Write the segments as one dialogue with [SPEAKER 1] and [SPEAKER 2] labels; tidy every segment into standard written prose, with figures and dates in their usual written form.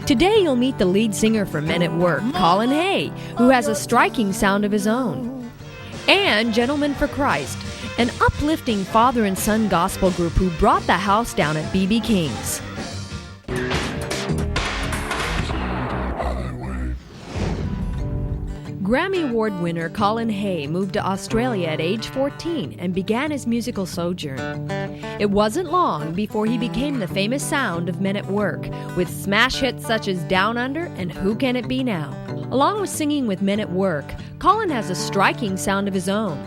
[SPEAKER 1] Today you'll meet the lead singer for Men at Work, Colin Hay, who has a striking sound of his own. And Gentlemen for Christ, an uplifting father and son gospel group who brought the house down at B.B. King's. Grammy Award winner Colin Hay moved to Australia at age 14 and began his musical sojourn. It wasn't long before he became the famous sound of Men at Work, with smash hits such as Down Under and Who Can It Be Now? Along with singing with Men at Work, Colin has a striking sound of his own.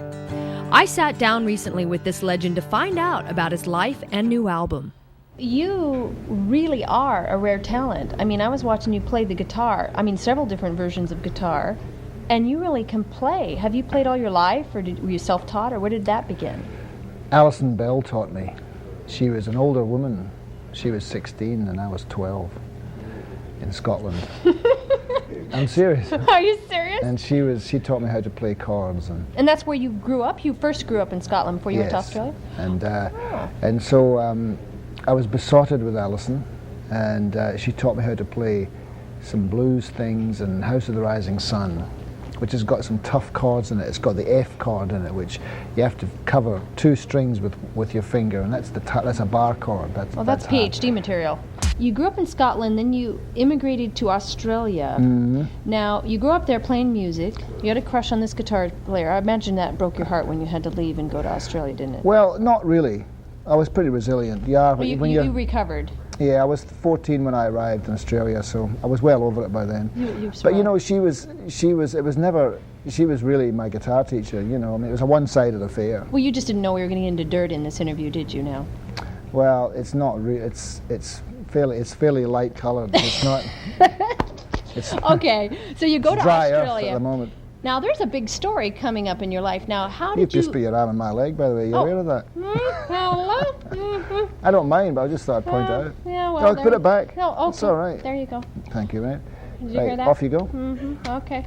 [SPEAKER 1] I sat down recently with this legend to find out about his life and new album.
[SPEAKER 2] You really are a rare talent. I mean, I was watching you play the guitar. I mean, several different versions of guitar. And you really can play. Have you played all your life, or were you self-taught, or where did that begin?
[SPEAKER 3] Alison Bell taught me. She was an older woman. She was 16 and I was 12 in Scotland. I'm serious.
[SPEAKER 2] Are you serious?
[SPEAKER 3] And she taught me how to play chords.
[SPEAKER 2] And that's where you grew up? You first grew up in Scotland before you went to Australia?
[SPEAKER 3] And so I was besotted with Alison, and she taught me how to play some blues things and House of the Rising Sun, which has got some tough chords in it. It's got the F chord in it, which you have to cover two strings with your finger, and that's a bar chord.
[SPEAKER 2] That's PhD material. You grew up in Scotland, then you immigrated to Australia.
[SPEAKER 3] Mm-hmm.
[SPEAKER 2] Now, you grew up there playing music. You had a crush on this guitar player. I imagine that broke your heart when you had to leave and go to Australia, didn't it?
[SPEAKER 3] Well, not really. I was pretty resilient. Yeah,
[SPEAKER 2] well, you recovered.
[SPEAKER 3] Yeah, I was 14 when I arrived in Australia, so I was well over it by then. But you know, she was really my guitar teacher. You know, I mean, it was a one-sided affair.
[SPEAKER 2] Well, you just didn't know we were going to get into dirt in this interview, did you? Now.
[SPEAKER 3] Well, it's not. It's fairly light coloured. It's not. It's
[SPEAKER 2] okay, so you go to
[SPEAKER 3] dry
[SPEAKER 2] Australia.
[SPEAKER 3] Earth at the moment.
[SPEAKER 2] Now, there's a big story coming up in your life. Now, how did you...
[SPEAKER 3] You've just put your arm in my leg, by the way. You aware of that?
[SPEAKER 2] Hello?
[SPEAKER 3] I don't mind, but I just thought I'd point it out.
[SPEAKER 2] Yeah, well,
[SPEAKER 3] put it back.
[SPEAKER 2] No, okay.
[SPEAKER 3] It's all right.
[SPEAKER 2] There you go.
[SPEAKER 3] Thank you, mate.
[SPEAKER 2] Did you hear that?
[SPEAKER 3] Off you go.
[SPEAKER 2] Mm-hmm. Okay.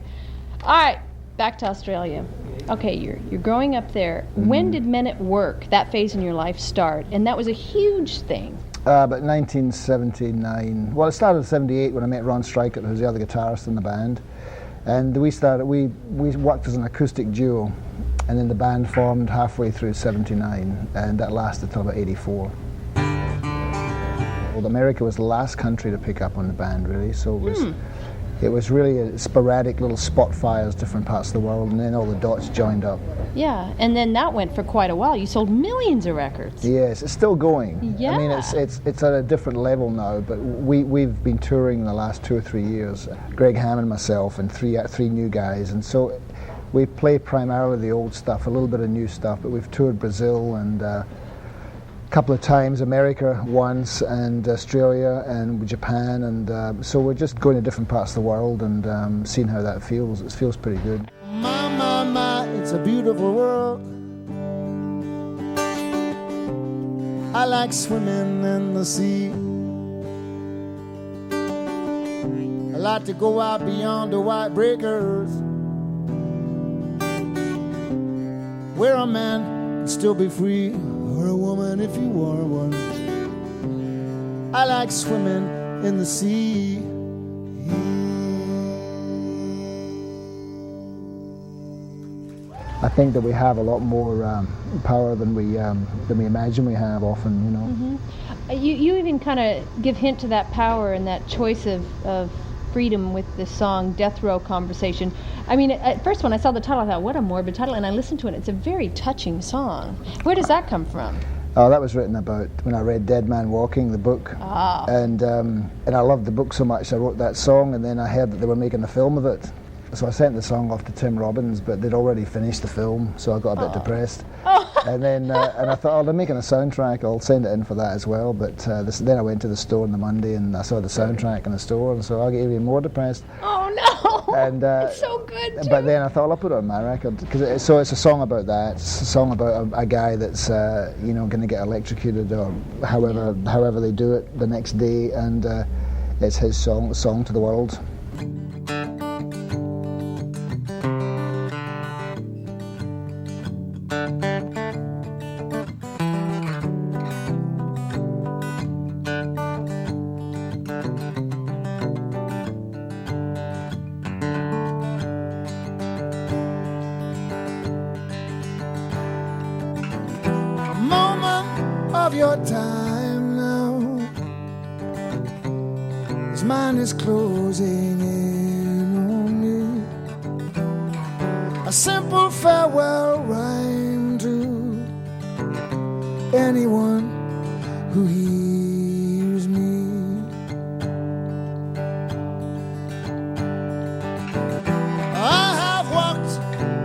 [SPEAKER 2] All right, back to Australia. Okay, you're growing up there.
[SPEAKER 3] Mm-hmm.
[SPEAKER 2] When did Men at Work, that phase in your life, start? And that was a huge thing.
[SPEAKER 3] About 1979. Well, it started in 78 when I met Ron Stryker, who was the other guitarist in the band. And we worked as an acoustic duo, and then the band formed halfway through 79, and that lasted till about 84. Well, America was the last country to pick up on the band, really, so it was really a sporadic little spot fires, different parts of the world, and then all the dots joined up.
[SPEAKER 2] Yeah, and then that went for quite a while. You sold millions of records.
[SPEAKER 3] Yes, it's still going.
[SPEAKER 2] Yeah.
[SPEAKER 3] I mean, it's at a different level now, but we've been touring the last 2 or 3 years. Greg Hammond, myself, and three new guys, and so we play primarily the old stuff, a little bit of new stuff, but we've toured Brazil and a couple of times, America once, and Australia and Japan, and so we're just going to different parts of the world and seeing how that feels. It feels pretty good.
[SPEAKER 4] My, it's a beautiful world. I like swimming in the sea. I like to go out beyond the white breakers, where a man can still be free, or a woman if you are one. I like swimming in the sea.
[SPEAKER 3] I think that we have a lot more power than we imagine we have often, you know.
[SPEAKER 2] Mm-hmm. You even kind of give hint to that power and that choice of freedom with the song Death Row Conversation. I mean, at first when I saw the title, I thought, what a morbid title, and I listened to it. It's a very touching song. Where does that come from?
[SPEAKER 3] Oh, that was written about when I read Dead Man Walking, the book.
[SPEAKER 2] Ah.
[SPEAKER 3] And I loved the book so much I wrote that song, and then I heard that they were making a film of it. So I sent the song off to Tim Robbins, but they'd already finished the film, so I got a bit depressed.
[SPEAKER 2] Oh.
[SPEAKER 3] And then and I thought, oh, they're making a soundtrack, I'll send it in for that as well. But then I went to the store on the Monday and I saw the soundtrack in the store, and so I got even more depressed.
[SPEAKER 2] Oh no!
[SPEAKER 3] And,
[SPEAKER 2] it's so good too.
[SPEAKER 3] But then I thought, I'll put it on my record, because it's a song about that. It's a song about a guy that's going to get electrocuted or however they do it the next day, and it's his song to the world.
[SPEAKER 4] your time now, as mine is closing in on me. A simple farewell rhyme to anyone who hears me. I have walked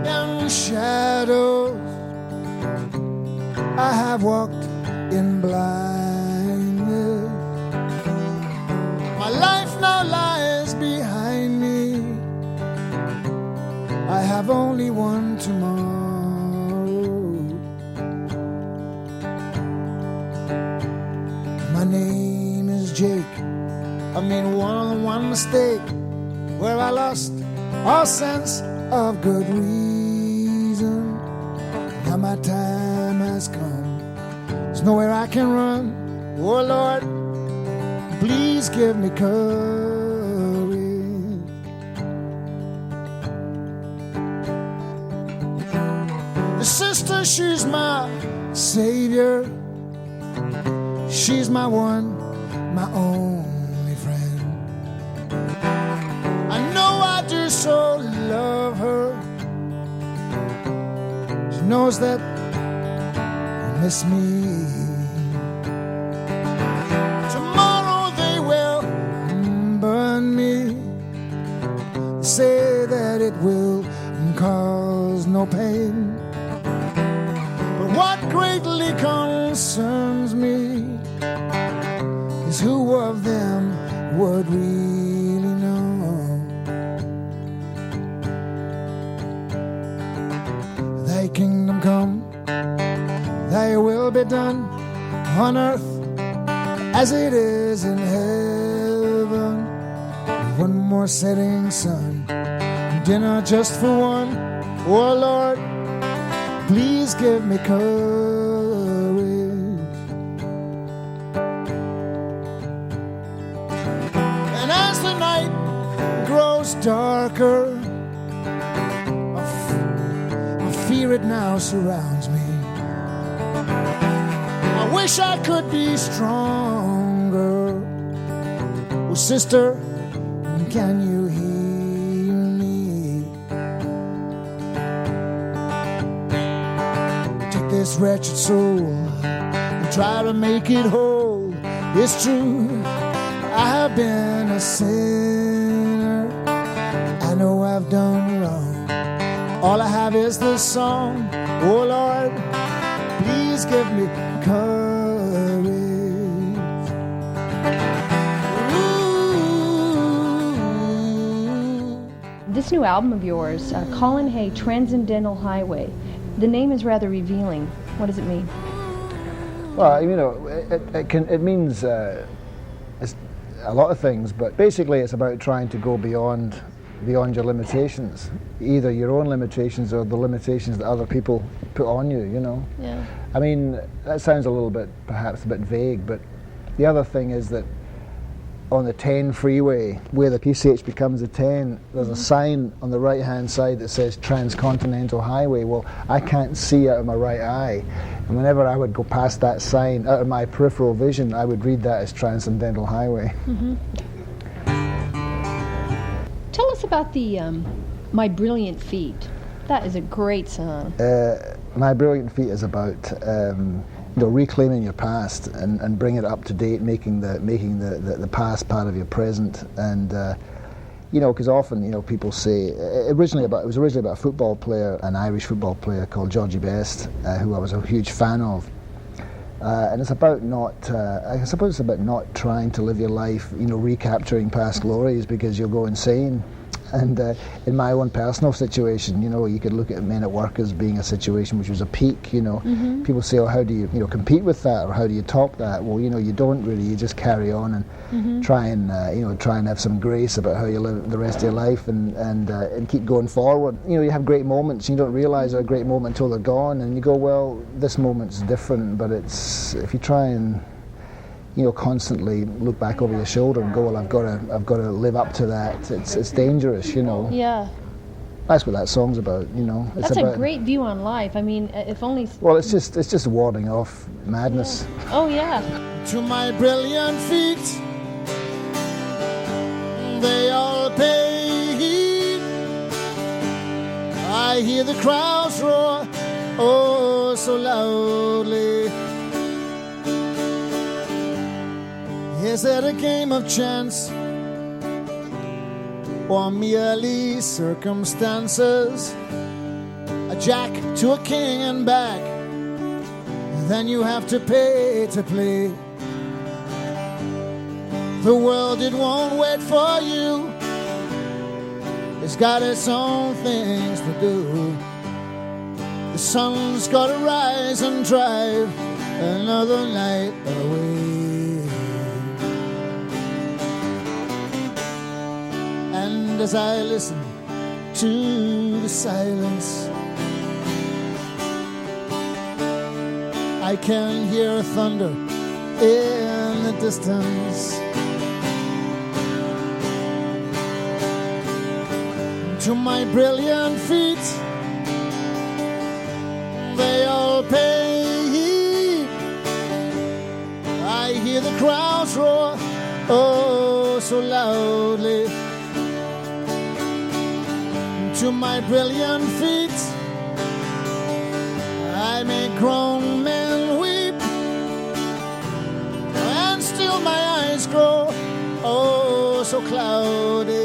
[SPEAKER 4] in shadows, I have walked in blindness. My life now lies behind me. I have only one tomorrow. My name is Jake. I made one mistake where I lost all sense of good reason. Now my time has come. There's nowhere I can run. Oh Lord, please give me courage. The sister, she's my savior. She's my one, my only friend. I know I do so love her. She knows that I miss me. Tomorrow they will burn me. Say that it will cause no pain. But what greatly concerns me is who of them would really know. Thy kingdom come, thy will be done on earth as it is in heaven. One more setting sun, dinner just for one. Oh Lord, please give me courage. And as the night grows darker, I fear it now surrounds me. I wish I could be stronger. Oh sister, can you hear me? Take this wretched soul and try to make it whole. It's true, I have been a sinner. I know I've done wrong. All I have is this song. Oh Lord, please give me courage.
[SPEAKER 2] This new album of yours, Colin Hay, Transcendental Highway, the name is rather revealing. What does it mean?
[SPEAKER 3] Well, you know, it means it's a lot of things, but basically it's about trying to go beyond your limitations, either your own limitations or the limitations that other people put on you, you know.
[SPEAKER 2] Yeah.
[SPEAKER 3] I mean, that sounds a little bit, perhaps a bit vague, but the other thing is that on the 10 freeway, where the PCH becomes a 10, there's a sign on the right-hand side that says Transcontinental Highway. Well, I can't see out of my right eye, and whenever I would go past that sign, out of my peripheral vision, I would read that as Transcendental Highway.
[SPEAKER 2] Mm-hmm. Tell us about the My Brilliant Feet. That is a great song.
[SPEAKER 3] My Brilliant Feet is about reclaiming your past and bringing it up to date, making the past part of your present, and because often people say it was originally about a football player, an Irish football player called Georgie Best, who I was a huge fan of, and it's about not I suppose it's about not trying to live your life recapturing past glories, because you'll go insane. And in my own personal situation, you could look at Men at Work as being a situation which was a peak.
[SPEAKER 2] Mm-hmm.
[SPEAKER 3] People say, "Oh, how do you compete with that, or how do you top that?" Well, you don't really. You just carry on and
[SPEAKER 2] Mm-hmm.
[SPEAKER 3] try and have some grace about how you live the rest of your life, and keep going forward. You have great moments. You don't realise they're a great moment until they're gone, and you go, "Well, this moment's different." But if you try and constantly look back over your shoulder and go, "Well, I've got to live up to that." It's dangerous,
[SPEAKER 2] Yeah.
[SPEAKER 3] That's what that song's about, you know. It's
[SPEAKER 2] That's
[SPEAKER 3] about,
[SPEAKER 2] a great view on life. I mean, if only...
[SPEAKER 3] Well, it's just warding off madness.
[SPEAKER 2] Yeah. Oh, yeah.
[SPEAKER 4] To my brilliant feet, they all pay heed. I hear the crowds roar, oh, so loudly. Is it a game of chance, or merely circumstances? A jack to a king and back, then you have to pay to play. The world, it won't wait for you. It's got its own things to do. The sun's gotta rise and drive another night away. And as I listen to the silence, I can hear thunder in the distance. To my brilliant feet, they all pay heed. I hear the crowds roar, oh, so loudly. To my brilliant feet, I make grown men weep, and still my eyes grow, oh, so cloudy.